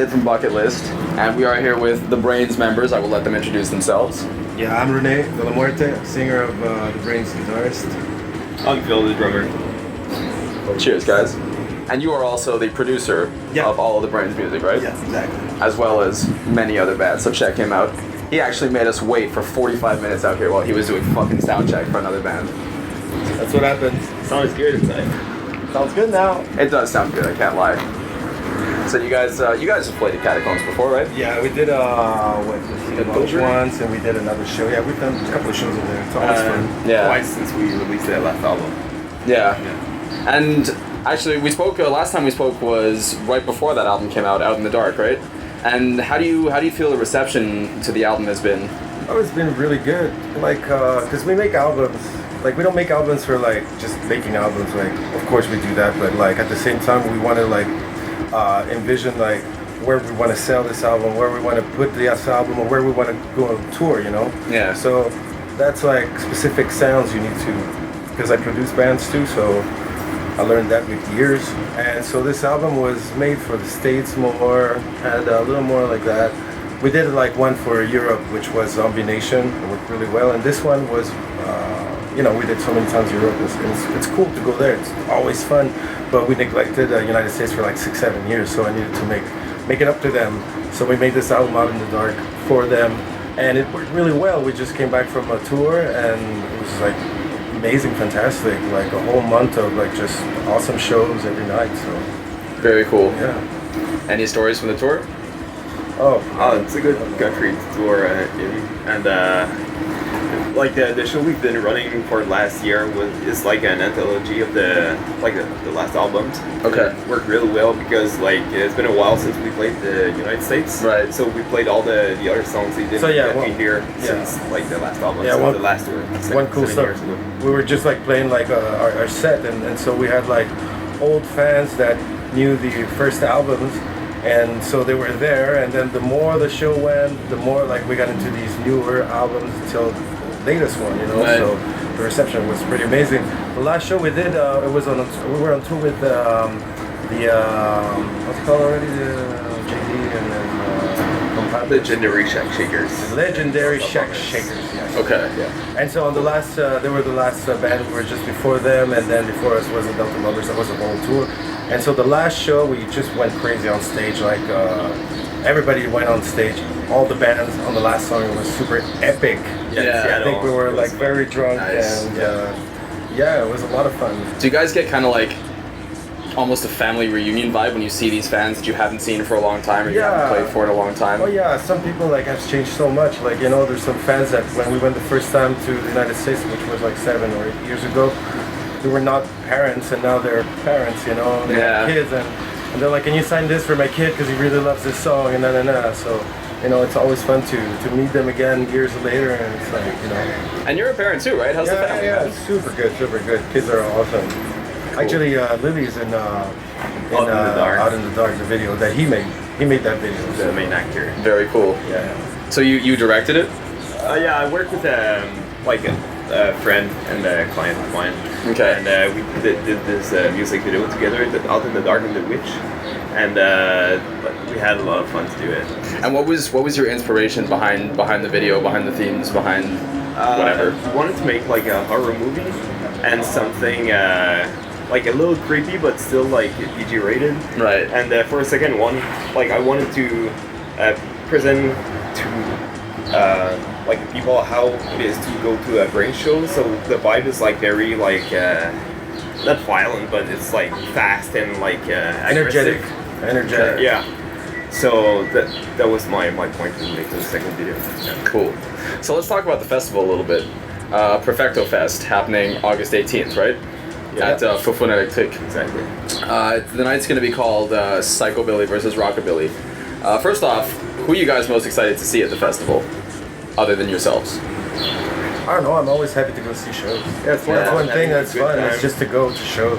Sid from Bucketlist, and we are here with the Brains members. I will let them introduce themselves. Yeah, I'm Rene de la Muerte, singer of the Brains guitarist. I'm Phil, the drummer. Cheers, guys. And you are also the producer of all of the Brains music, right? Yes, exactly. As well as many other bands, so check him out. He actually made us wait for 45 minutes out here while he was doing fucking sound check for another band. That's what happens. Sounds good inside. Sounds good now. It does sound good, I can't lie. So you guys have played the Catacombs before, right? Yeah, we did once, and we did another show. Yeah, we've done a couple of shows in there. It's always fun. Yeah. Twice since we released that last album. Yeah. And actually, we spoke last time we spoke was right before that album came out, Out in the Dark, right? And how do you feel the reception to the album has been? Oh, it's been really good. Like, cause we make albums. Like, we don't make albums for like just making albums. Like, of course we do that, but like at the same time, we want to like envision like where we want to sell this album, where we want to put this album, or where we want to go on tour. You know? Yeah. So that's like specific sounds you need to. Because I produce bands too, so I learned that with years. And so this album was made for the States more, had a little more like that. We did like one for Europe, which was Zombie Nation. It worked really well. And this one was, we did so many times Europe. It's cool to go there. It's always fun. But we neglected the United States for like 6-7 years, so I needed to make it up to them. So we made this album Out in the Dark for them. And it worked really well. We just came back from a tour, and it was like amazing, fantastic, like a whole month of like just awesome shows every night. So very cool. Yeah. Any stories from the tour? Oh, it's a good country tour, and like the show we've been running for last year is like an anthology of the last albums. Okay. It worked really well because like it's been a while since we played the United States. Right. So we played all the other songs they did here since like the last album. Yeah, the last tour. One cool stuff. We were just like playing like our set, and so we had like old fans that knew the first albums. And so they were there, and then the more the show went, the more like we got into these newer albums until the latest one, you know. Right. So the reception was pretty amazing. The last show we did, we were on tour with what's it called already, the JD and then Legendary Shack Shakers. Legendary Shack Shakers. Yes. Okay. Yeah. And so on the last, they were the last band. We were just before them, and then before us was the Delta Lovers. That was a whole tour. And so the last show, we just went crazy on stage. Like everybody went on stage. All the bands on the last song was super epic. Yeah. I think we were like very drunk, nice. and it was a lot of fun. Do you guys get kind of like almost a family reunion vibe when you see these fans that you haven't seen for a long time or you haven't played for in a long time? Oh yeah, some people like have changed so much. Like, you know, there's some fans that when we went the first time to the United States, which was like 7 or 8 years ago, they were not parents, and now they're parents, you know, they have kids, and they're like, can you sign this for my kid because he really loves this song, and so, you know, it's always fun to meet them again years later, and it's like, you know. And you're a parent too, right? How's the family? Yeah, super good. Kids are awesome. Cool. Actually, Lily's in Out in the Dark, the video that he made. He made that video. The main actor. Very cool. Yeah. So you directed it? Yeah, I worked with a friend and a client of mine. Okay. And we did this music video together, Out in the Dark and the Witch, and we had a lot of fun to do it. And what was your inspiration behind the video, behind the themes, behind whatever? We wanted to make like a horror movie and something like a little creepy but still like PG rated. Right. And for a second one, like I wanted to present to like the people how it is to go to a brain show. So the vibe is like very like not violent, but it's like fast and like energetic. Yeah. So that was my point in making the second video. Yeah. Cool. So let's talk about the festival a little bit. Perfecto Fest happening August 18th, right? Yeah. At Fofun Electric. Exactly. The night's going to be called Psychobilly versus Rockabilly. First off, who are you guys most excited to see at the festival, other than yourselves? I don't know, I'm always happy to go see shows. Yeah, that's one thing that's fun, it's just to go to shows.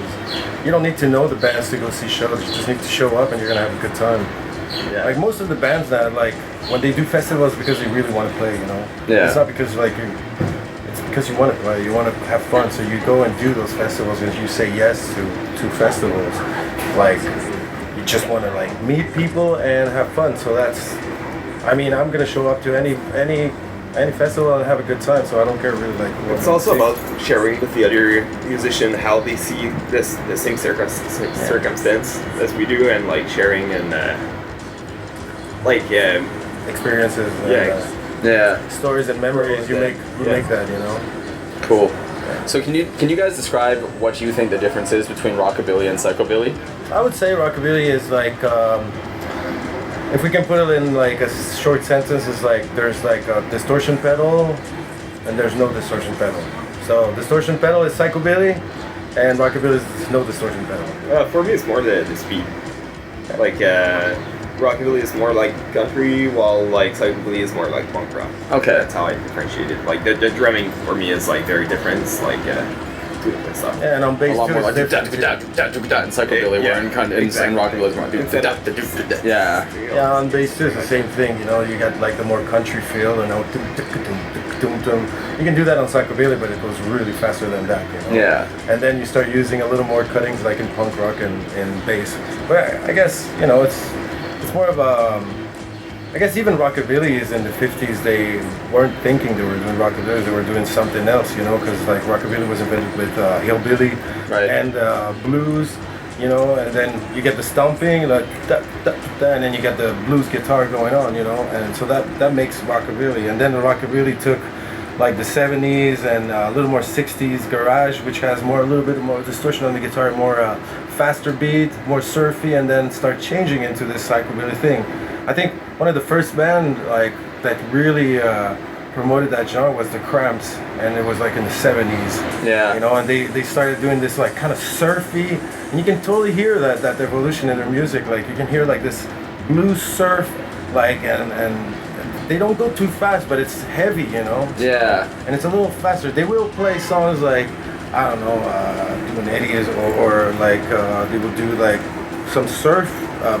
You don't need to know the bands to go see shows, you just need to show up and you're going to have a good time. Yeah. Like most of the bands that like, when they do festivals because they really want to play, you know? Yeah. It's not because like, it's because you want to play, you want to have fun, so you go and do those festivals and you say yes to festivals. Like, you just want to like meet people and have fun. So that's, I mean, I'm gonna show up to any festival and have a good time. So I don't care really like. What It's also about sharing with the other musician how they see the same circumstance as we do, and like sharing and like experiences. Yeah. Stories and memories. You make that, you know. Cool. So can you guys describe what you think the difference is between rockabilly and psychobilly? I would say rockabilly is like, if we can put it in like a short sentence, is like there's like a distortion pedal and there's no distortion pedal. So distortion pedal is psychobilly and rockabilly is no distortion pedal. For me, it's more the speed. Like rockabilly is more like country, while like psychobilly is more like punk rock. Okay. That's how I differentiate it. Like the drumming for me is like very different. It's like two different stuff. Yeah, and on bass A lot too, more like it's da different. da and psychobilly, Yeah, where in kind of exactly. and rockabilly is more yeah. Yeah, on bass too, it's the same thing. You know, you got like the more country feel, you know. You can do that on psychobilly, but it goes really faster than that. You know? Yeah. And then you start using a little more cuttings, like in punk rock and bass. But I guess, you know, it's more of a. I guess even rockabilly in the 50s, they weren't thinking they were doing rockabilly, they were doing something else, you know, because like rockabilly was invented with hillbilly and blues, you know, and then you get the stomping, like da, da, da, and then you get the blues guitar going on, you know, and so that makes rockabilly. And then the rockabilly took like the 70s and a little more 60s garage, which has a little bit more distortion on the guitar, more faster beat, more surfy, and then start changing into this psychobilly thing. I think one of the first band like that really promoted that genre was the Cramps, and it was like in the 70s. Yeah. You know, and they started doing this like kind of surfy, and you can totally hear that evolution in their music. Like you can hear like this blues surf, like and they don't go too fast, but it's heavy, you know. Yeah. And it's a little faster. They will play songs like, I don't know, doing Eddie's or like they will do like some surf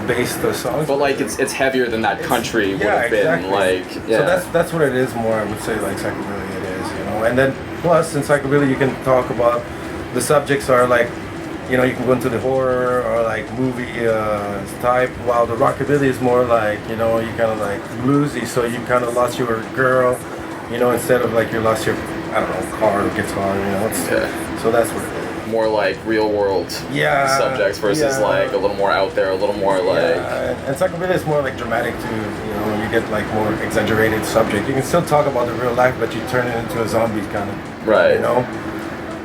based songs. But like it's heavier than that country would have been. Exactly. Like yeah. So that's what it is more. I would say like psychobilly it is, you know. And then plus in psychobilly you can talk about the subjects are like, you know, you can go into the horror or like movie type, while the rockabilly is more like, you know, you kind of like bluesy. So you kind of lost your girl, you know, instead of like you lost your, I don't know, car or guitar, you know. So that's what it is. More like real world subjects versus like a little more out there, a little more like. And psychobilly is more like dramatic too. You know, you get like more exaggerated subject. You can still talk about the real life, but you turn it into a zombie kind of. Right. You know.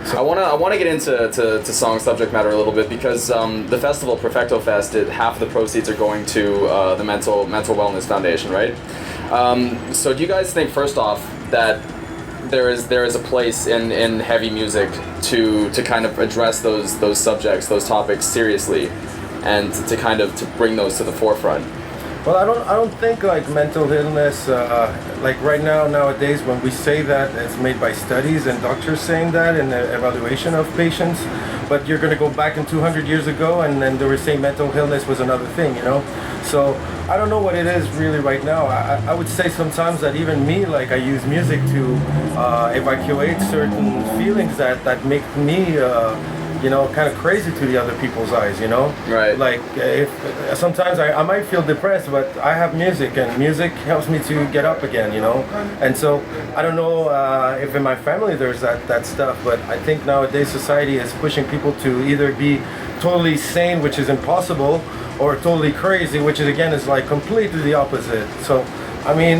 So I wanna get into song subject matter a little bit, because the festival Perfecto Fest, half of the proceeds are going to the mental wellness foundation, right? So do you guys think, first off, that there is a place in heavy music to kind of address those subjects, those topics seriously, and to kind of to bring those to the forefront? Well, I don't think like mental illness, like right now, nowadays, when we say that, it's made by studies and doctors saying that in the evaluation of patients, but you're going to go back in 200 years ago and then they were saying mental illness was another thing, you know? So I don't know what it is really right now. I would say sometimes that even me, like I use music to evacuate certain feelings that make me you know, kind of crazy to the other people's eyes, you know? Right. Like, if sometimes I might feel depressed, but I have music, and music helps me to get up again, you know? And so, I don't know if in my family there's that stuff, but I think nowadays society is pushing people to either be totally sane, which is impossible, or totally crazy, which is, again, is like completely the opposite. So, I mean,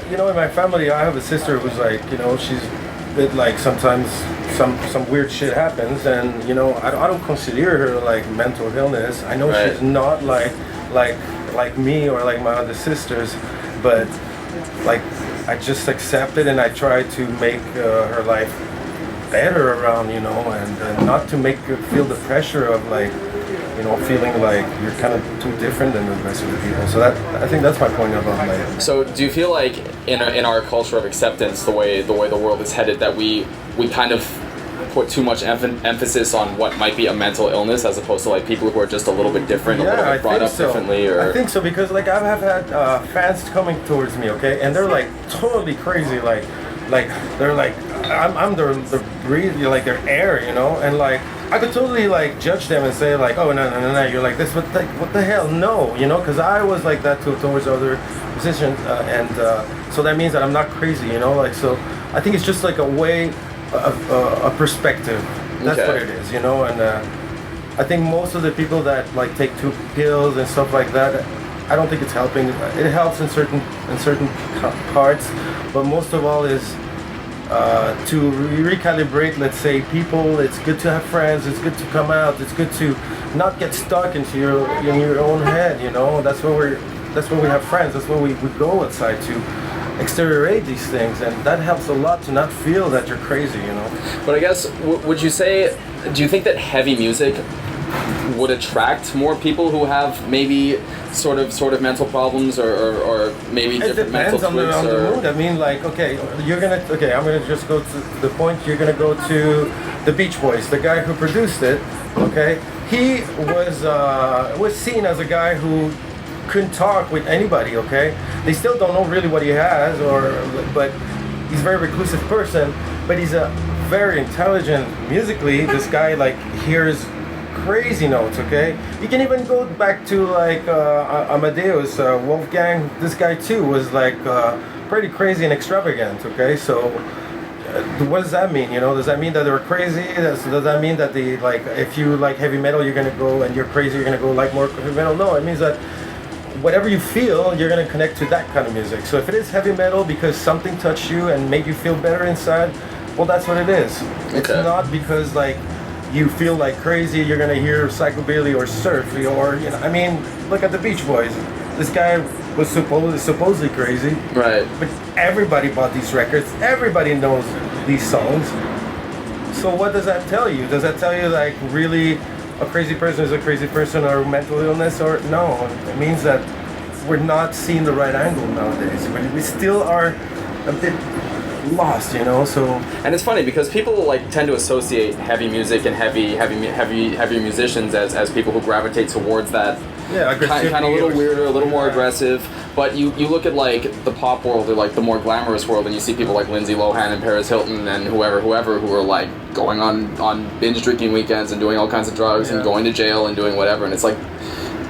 you know, in my family, I have a sister who's like, you know, she's bit like sometimes some weird shit happens, and you know, I don't consider her like mental illness. I know she's not like me or like my other sisters, but like I just accept it and I try to make her life better around, you know, and not to make her feel the pressure of like, you know, feeling like you're kind of too different than the rest of the people. So I think that's my point about like. So do you feel like in our culture of acceptance, the way the world is headed, that we kind of put too much emphasis on what might be a mental illness, as opposed to like people who are just a little bit different, a little bit brought up differently? Or I think so, because like I have had fans coming towards me, okay, and they're like totally crazy, like they're like I'm their breathe, like their air, you know, and like I could totally like judge them and say like, oh no, you're like this, what the hell, no, you know, because I was like that towards other musicians, and so that means that I'm not crazy, you know, like, so I think it's just like a way of a perspective. That's Okay. what it is, you know, and I think most of the people that like take 2 pills and stuff like that, I don't think it's helping. It helps in certain parts, but most of all is to recalibrate, let's say, people. It's good to have friends. It's good to come out. It's good to not get stuck into in your own head. You know, that's where we have friends. That's where we go outside to exteriorate these things, and that helps a lot to not feel that you're crazy. You know. But I guess, would you say, do you think that heavy music would attract more people who have maybe sort of mental problems or maybe It different mental depends tweaks? on the mood. I mean, like, okay, I'm gonna just go to the point. You're gonna go to the Beach Boys, the guy who produced it. Okay, he was seen as a guy who couldn't talk with anybody. Okay, they still don't know really what he has, but he's a very reclusive person. But he's a very intelligent musically. This guy like hears crazy notes, okay? You can even go back to like Amadeus, Wolfgang. This guy too was like pretty crazy and extravagant, okay? So what does that mean? You know, does that mean that they were crazy? Does that mean that they like, if you like heavy metal, you're gonna go and you're crazy, you're gonna go like more heavy metal? No, it means that whatever you feel, you're gonna connect to that kind of music. So if it is heavy metal because something touched you and made you feel better inside, well, that's what it is. It's not because like you feel like crazy, you're gonna hear psychobilly or surf, or you know. I mean, look at the Beach Boys. This guy was supposedly crazy, Right. but everybody bought these records. Everybody knows these songs. So what does that tell you? Does that tell you like really a crazy person is a crazy person or mental illness? Or no, it means that we're not seeing the right angle nowadays. We still are a bit lost, you know. So And it's funny because people like tend to associate heavy music and heavy musicians as people who gravitate towards that kind of a little weirder, a little more aggressive. But you look at like the pop world or like the more glamorous world, and you see people like Lindsay Lohan and Paris Hilton and whoever who are like going on binge drinking weekends and doing all kinds of drugs and going to jail and doing whatever. And it's like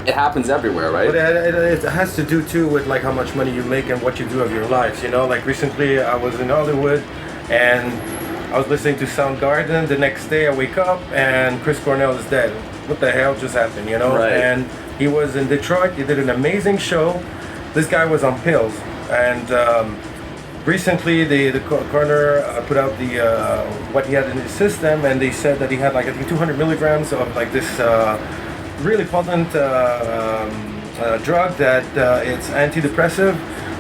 it happens everywhere, right? But it has to do too with like how much money you make and what you do of your lives. You know, like recently I was in Hollywood and I was listening to Soundgarden. The next day I wake up and Chris Cornell is dead. What the hell just happened? You know, Right. And he was in Detroit. He did an amazing show. This guy was on pills, and recently the coroner put out the what he had in his system, and they said that he had like I think 200 milligrams of like this really potent drug that it's antidepressive.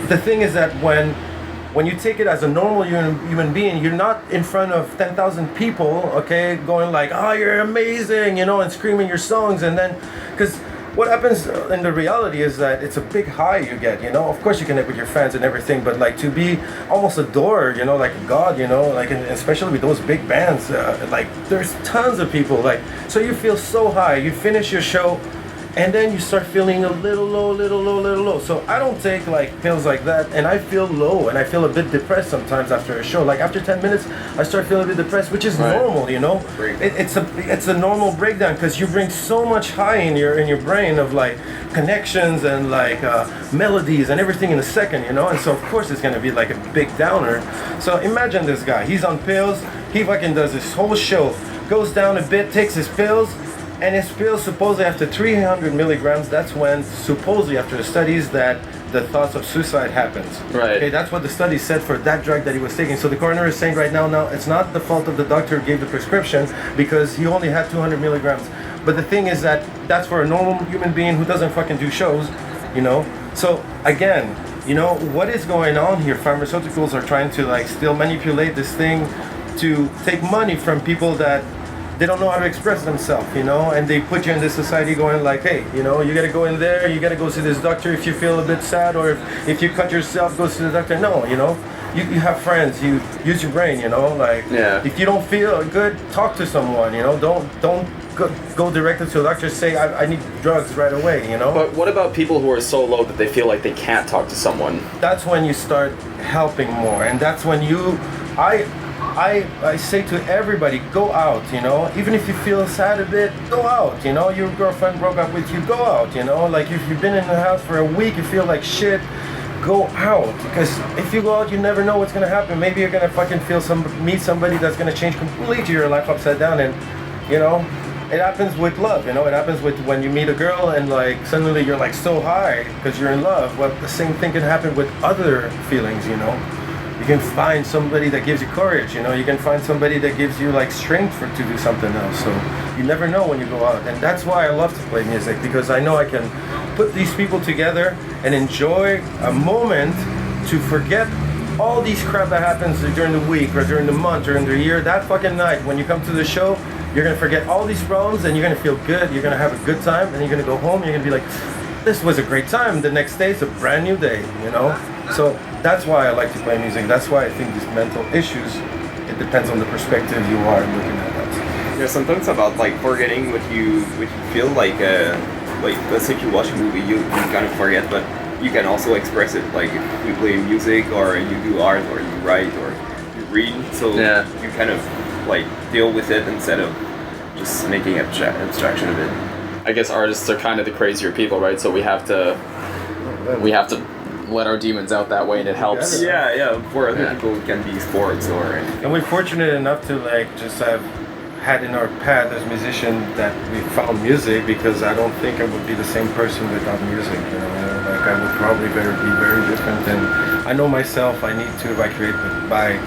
The thing is that when you take it as a normal human being, you're not in front of 10,000 people, okay, going like, oh, you're amazing, you know, and screaming your songs, and then because what happens in the reality is that it's a big high you get, you know. Of course you connect with your fans and everything, but like to be almost adored, you know, like a god, you know, like and especially with those big bands, like there's tons of people, like, so you feel so high, you finish your show, and then you start feeling a little low. So I don't take like pills like that, and I feel low, and I feel a bit depressed sometimes after a show. Like after 10 minutes, I start feeling a bit depressed, which is normal, you know. It's a normal breakdown because you bring so much high in your brain of like connections and like melodies and everything in a second, you know. And so of course it's gonna be like a big downer. So imagine this guy. He's on pills. He fucking does this whole show, goes down a bit, takes his pills. And his pills supposedly after 300 milligrams, that's when supposedly after the studies that the thoughts of suicide happens. Right. Okay, that's what the study said for that drug that he was taking. So the coroner is saying right now, it's not the fault of the doctor who gave the prescription because he only had 200 milligrams. But the thing is that that's for a normal human being who doesn't fucking do shows, you know? So again, you know, what is going on here? Pharmaceuticals are trying to like still manipulate this thing to take money from people that they don't know how to express themselves, you know, and they put you in this society going like, hey, you know, you gotta go in there, you gotta go see this doctor if you feel a bit sad, or if you cut yourself, go see the doctor. No, you know, you have friends, you use your brain, you know, like, if you don't feel good, talk to someone, you know, don't go directly to the doctor, say, I need drugs right away, you know. But what about people who are so low that they feel like they can't talk to someone? That's when you start helping more, and that's when I I say to everybody, go out, you know, even if you feel sad a bit, go out, you know, your girlfriend broke up with you, go out, you know, like if you've been in the house for a week, you feel like shit, go out, because if you go out, you never know what's gonna happen. Maybe you're gonna fucking meet somebody that's gonna change completely your life upside down, and you know, it happens with love, you know, it happens with when you meet a girl and like suddenly you're like so high because you're in love. Well, the same thing can happen with other feelings, you know. You can find somebody that gives you courage, you know, you can find somebody that gives you like strength to do something else. So you never know when you go out, and that's why I love to play music, because I know I can put these people together and enjoy a moment to forget all these crap that happens during the week or during the month or during the year. That fucking night when you come to the show, you're gonna forget all these problems and you're gonna feel good, you're gonna have a good time, and you're gonna go home, you're gonna be like, this was a great time. The next day is a brand new day, you know? So that's why I like to play music. That's why I think these mental issues, it depends on the perspective you are looking at that. Yeah, sometimes about like forgetting what you feel like let's say you watch a movie, you kind of forget, but you can also express it. Like if you play music or you do art or you write or you read, so you kind of like deal with it instead of just making abstraction of it. I guess artists are kind of the crazier people, right? So we have to let our demons out that way, and it helps. Yeah. For other people, it can be sports or anything. And we're fortunate enough to like just have had in our path as musicians that we found music, because I don't think I would be the same person without music. You know, like I would probably be very different. And I know myself. I need to recreate by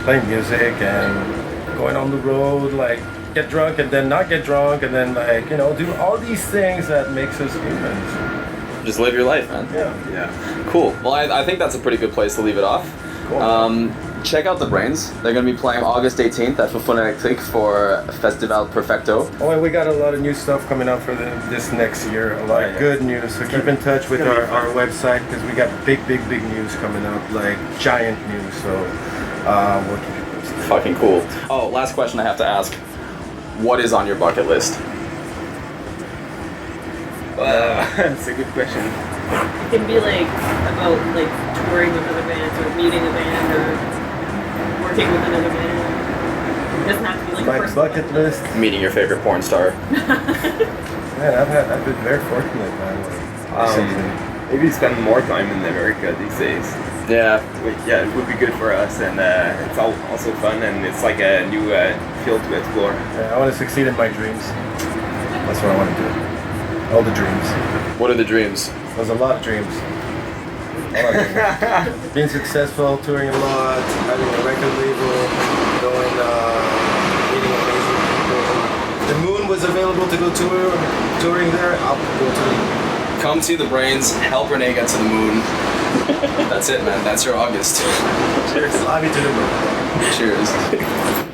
playing music and going on the road, like get drunk and then not get drunk, and then like, you know, do all these things that makes us humans. Just live your life, man. Yeah. Cool. Well, I think that's a pretty good place to leave it off. Cool. Check out the Brains. They're going to be playing August 18th at Phonetic for Festival Perfecto. Oh, and we got a lot of new stuff coming out for this next year. A lot of good news. So keep in touch with our website, because we got big news coming up, like giant news. So we'll keep you posted. Fucking cool. Oh, last question I have to ask. What is on your bucket list? That's a good question. It can be like about like touring with other bands or meeting a band or working with another band. It doesn't have to be like My a personal bucket list. Meeting your favorite porn star. Man, I've been very fortunate, man. Maybe spend more time in America these days. Yeah. Yeah, it would be good for us, and it's also fun, and it's like a new field to explore. I want to succeed in my dreams. That's what I want to do. All the dreams. What are the dreams? There's a lot of dreams. Being successful, touring a lot, having a record label, going, meeting amazing people. The Moon was available to go touring there. I'll go to. Come see the Brains, help Renee get to the moon. That's it, man. That's your August. Cheers. Fly me to the moon. Cheers.